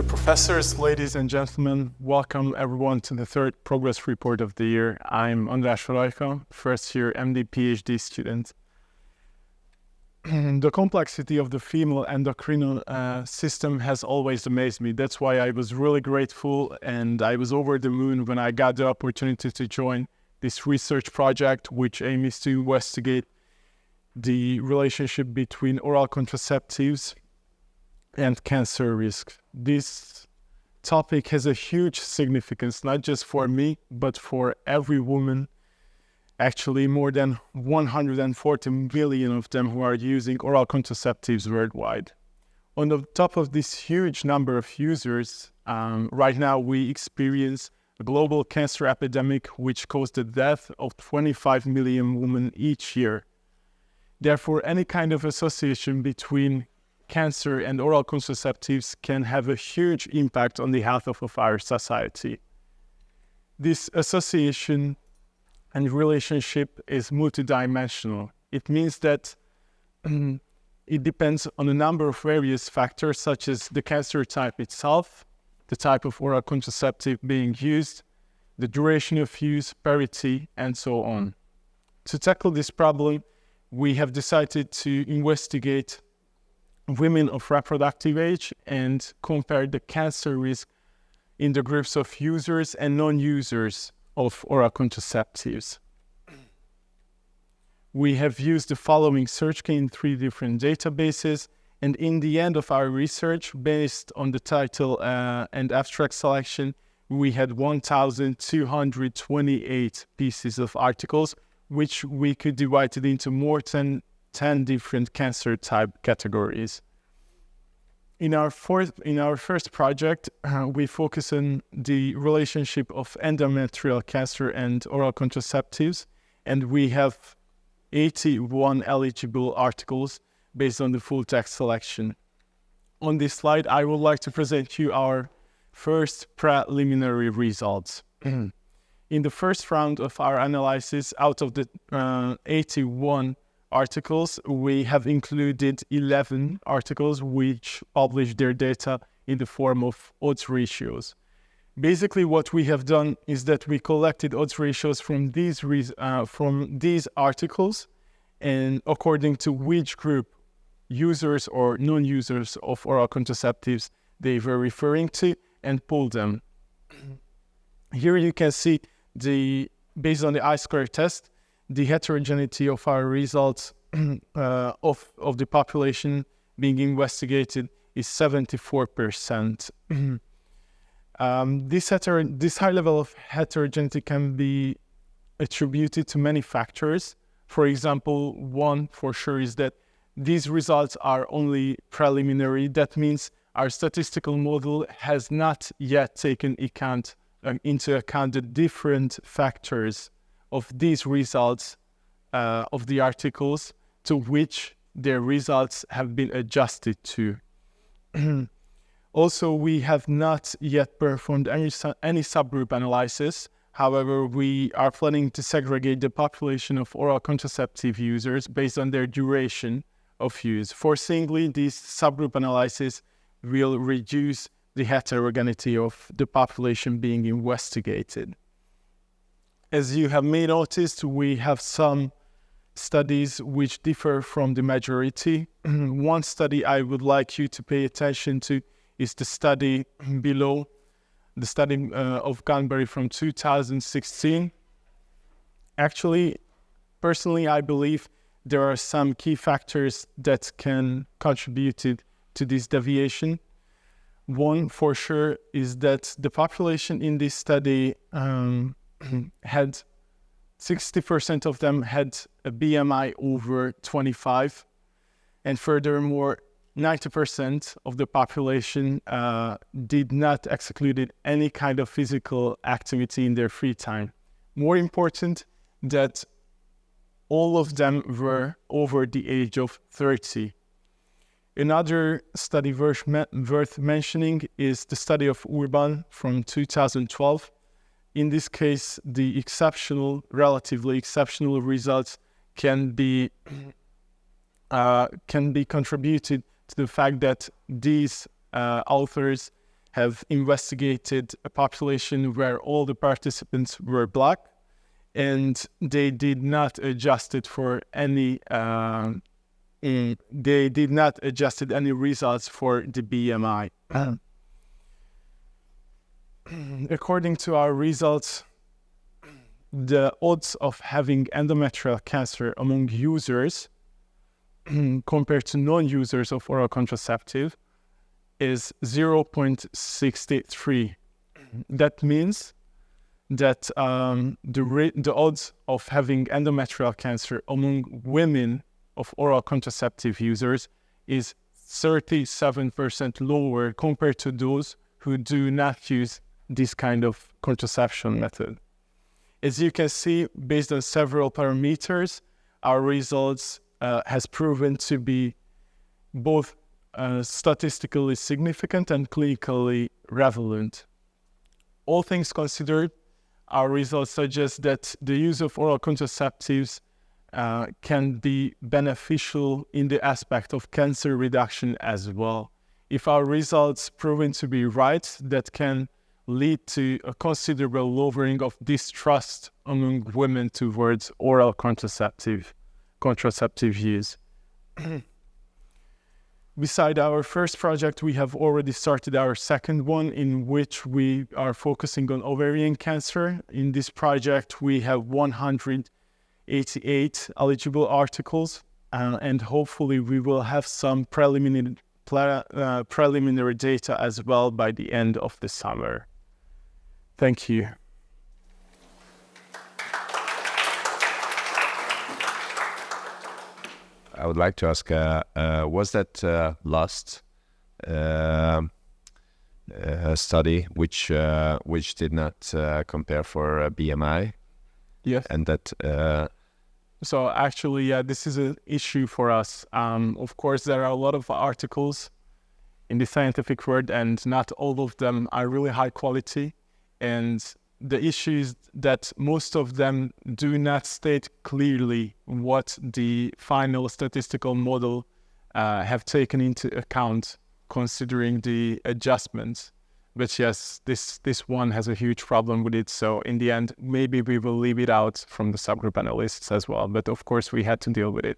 Dear professors, ladies and gentlemen, welcome everyone to the third progress report of the year. I'm András Harajka, first year MD PhD student. The complexity of the female endocrine system has always amazed me. That's why I was really grateful and I was over the moon when I got the opportunity to join this research project, which aims to investigate the relationship between oral contraceptives and cancer risk. This topic has a huge significance, not just for me, but for every woman. Actually, more than 140 million of them who are using oral contraceptives worldwide. On the top of this huge number of users, right now we experience a global cancer epidemic which caused the death of 25 million women each year. Therefore, any kind of association between cancer and oral contraceptives can have a huge impact on the health of our society. This association and relationship is multidimensional. It means that it depends on a number of various factors, such as the cancer type itself, the type of oral contraceptive being used, the duration of use, parity, and so on. To tackle this problem, we have decided to investigate women of reproductive age and compare the cancer risk in the groups of users and non-users of oral contraceptives. We have used the following search key in 3 different databases, and in the end of our research, based on the title and abstract selection, we had 1,228 pieces of articles, which we could divide it into more than 10 different cancer type categories. In our first project, we focus on the relationship of endometrial cancer and oral contraceptives, and we have 81 eligible articles based on the full text selection. On this slide, I would like to present you our first preliminary results. In the first round of our analysis, out of the 81 articles, we have included 11 articles which publish their data in the form of odds ratios. Basically, what we have done is that we collected odds ratios from these articles, and according to which group, users or non-users of oral contraceptives they were referring to, and pulled them. Here you can see based on the I-square test, the heterogeneity of our results of the population being investigated is 74%. This high level of heterogeneity can be attributed to many factors. For example, one for sure is that these results are only preliminary. That means our statistical model has not yet taken into account the different factors of these results of the articles to which their results have been adjusted to. Also, we have not yet performed any subgroup analysis. However, we are planning to segregate the population of oral contraceptive users based on their duration of use. Foreseeingly, this subgroup analysis will reduce the heterogeneity of the population being investigated. As you have may noticed, we have some studies which differ from the majority. One study I would like you to pay attention to is the study below, the study of Gunberry from 2016. Actually, personally, I believe there are some key factors that can contribute to this deviation. One for sure is that the population in this study had 60% of them had a BMI over 25, and furthermore, 90% of the population did not exclude any kind of physical activity in their free time. More important, that all of them were over the age of 30. Another study worth mentioning is the study of Urban from 2012. In this case, the relatively exceptional results can be contributed to the fact that these authors have investigated a population where all the participants were Black, and they did not adjust it for any. They did not adjust any results for the BMI. According to our results, the odds of having endometrial cancer among users compared to non-users of oral contraceptive is 0.63. That means that the odds of having endometrial cancer among women of oral contraceptive users is 37% lower compared to those who do not use this kind of contraception method. As you can see, based on several parameters, our results has proven to be both statistically significant and clinically relevant. All things considered, our results suggest that the use of oral contraceptives can be beneficial in the aspect of cancer reduction as well. If our results proven to be right, that can lead to a considerable lowering of distrust among women towards oral contraceptive use. Beside our first project, we have already started our second one, in which we are focusing on ovarian cancer. In this project, we have 188 eligible articles, and hopefully we will have some preliminary data as well by the end of the summer. Thank you. I would like to ask, was that last study which did not compare for BMI? Yes. And that... So actually, yeah, this is an issue for us. Of course, there are a lot of articles in the scientific world, and not all of them are really high quality. And the issue is that most of them do not state clearly what the final statistical model have taken into account, considering the adjustments. But yes, this one has a huge problem with it. So in the end, maybe we will leave it out from the subgroup analysis as well. But of course, we had to deal with it.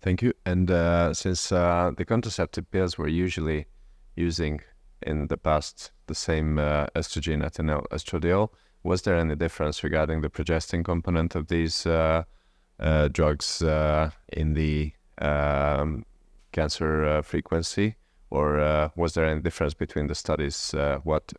Thank you. And since the contraceptive pills were usually using in the past the same estrogen, ethinyl, estradiol, was there any difference regarding the progestin component of these drugs in the cancer frequency? Or was there any difference between the studies? What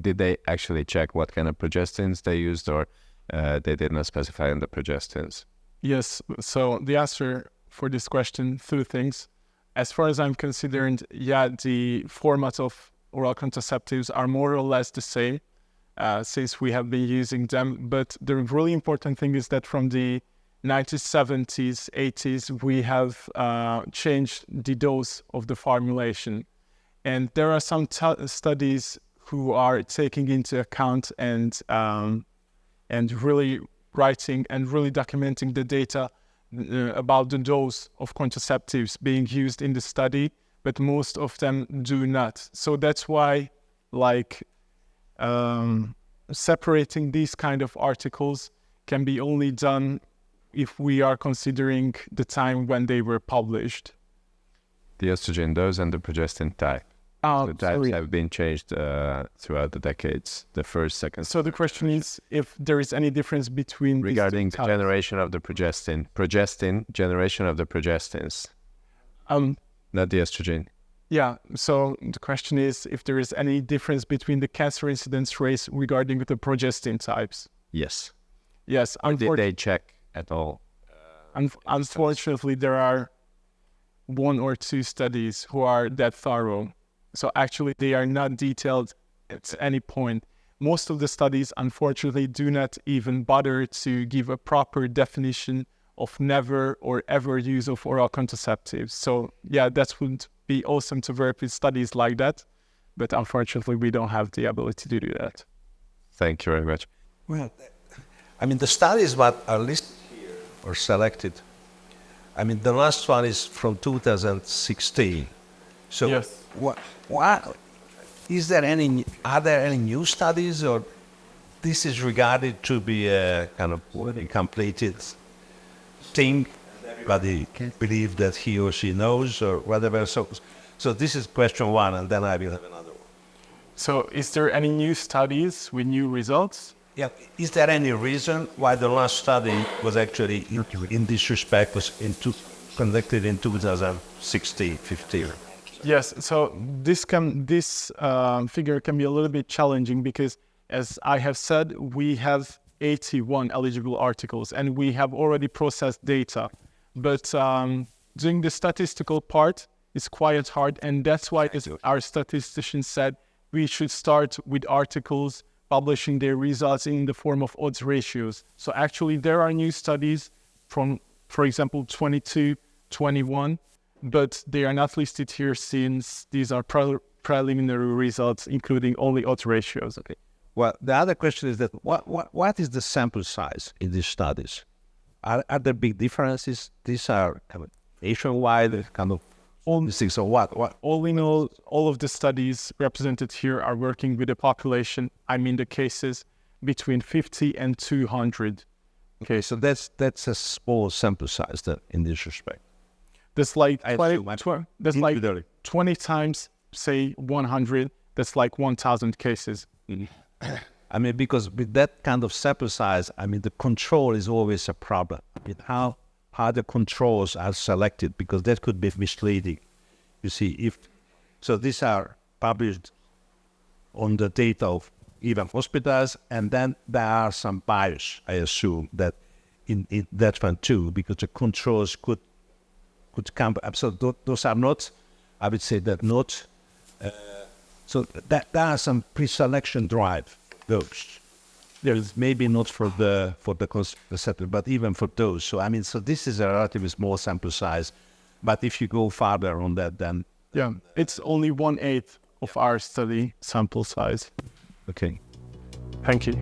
did they actually check what kind of progestins they used, or they did not specify in the progestins? Yes, so the answer for this question, two things. As far as I'm concerned, yeah, the format of oral contraceptives are more or less the same since we have been using them. But the really important thing is that from the 1970s, 80s, we have changed the dose of the formulation. And there are some studies who are taking into account and really writing and really documenting the data about the dose of contraceptives being used in the study, but most of them do not. So that's why, like, separating these kind of articles can be only done if we are considering the time when they were published. The estrogen dose and the progestin type. The types have been changed throughout the decades, the first, second. So the question is if there is any difference between regarding the generation of the generation of the progestins, not the estrogen. Yeah, so the question is if there is any difference between the cancer incidence rates regarding the progestin types. Yes. Yes. Did they check at all? Unfortunately, there are one or two studies who are that thorough. So actually, they are not detailed at any point. Most of the studies, unfortunately, do not even bother to give a proper definition of never or ever use of oral contraceptives. So yeah, that would be awesome to work with studies like that. But unfortunately, we don't have the ability to do that. Thank you very much. Well, I mean, the studies that are listed here or selected, I mean, the last one is from 2016. So yes. what Are there any new studies, or this is regarded to be a kind of completed thing? Everybody can believe that he or she knows or whatever. So this is question one, and then I will have another one. So is there any new studies with new results? Yeah. Is there any reason why the last study was actually in this respect conducted in 2016, 15? Yes, so this figure can be a little bit challenging because, as I have said, we have 81 eligible articles and we have already processed data. But doing the statistical part is quite hard, and that's why our statistician said we should start with articles publishing their results in the form of odds ratios. So actually there are new studies from, for example, 22, 21, but they are not listed here since these are preliminary results, including only odds ratios. Okay. Well, the other question is that what is the sample size in these studies? Are there big differences? These are kind of nationwide, kind of things. So what? All in all of the studies represented here are working with a population, the cases between 50 and 200. Okay, so that's a small sample size then, in this respect. That's like 20 times, say, 100. That's like 1,000 cases. Mm-hmm. Because with that kind of sample size, the control is always a problem. How the controls are selected, because that could be misleading. You see, so these are published on the data of even hospitals, and then there are some bias, I assume, that in that one too, because the controls could come up. So those are not, I would say that not. So that there are some pre-selection drive. Those there is maybe not for the contraceptive, but even for those. So so this is a relatively small sample size, but if you go farther on that, then it's only 1/8 of our study sample size. Okay, thank you.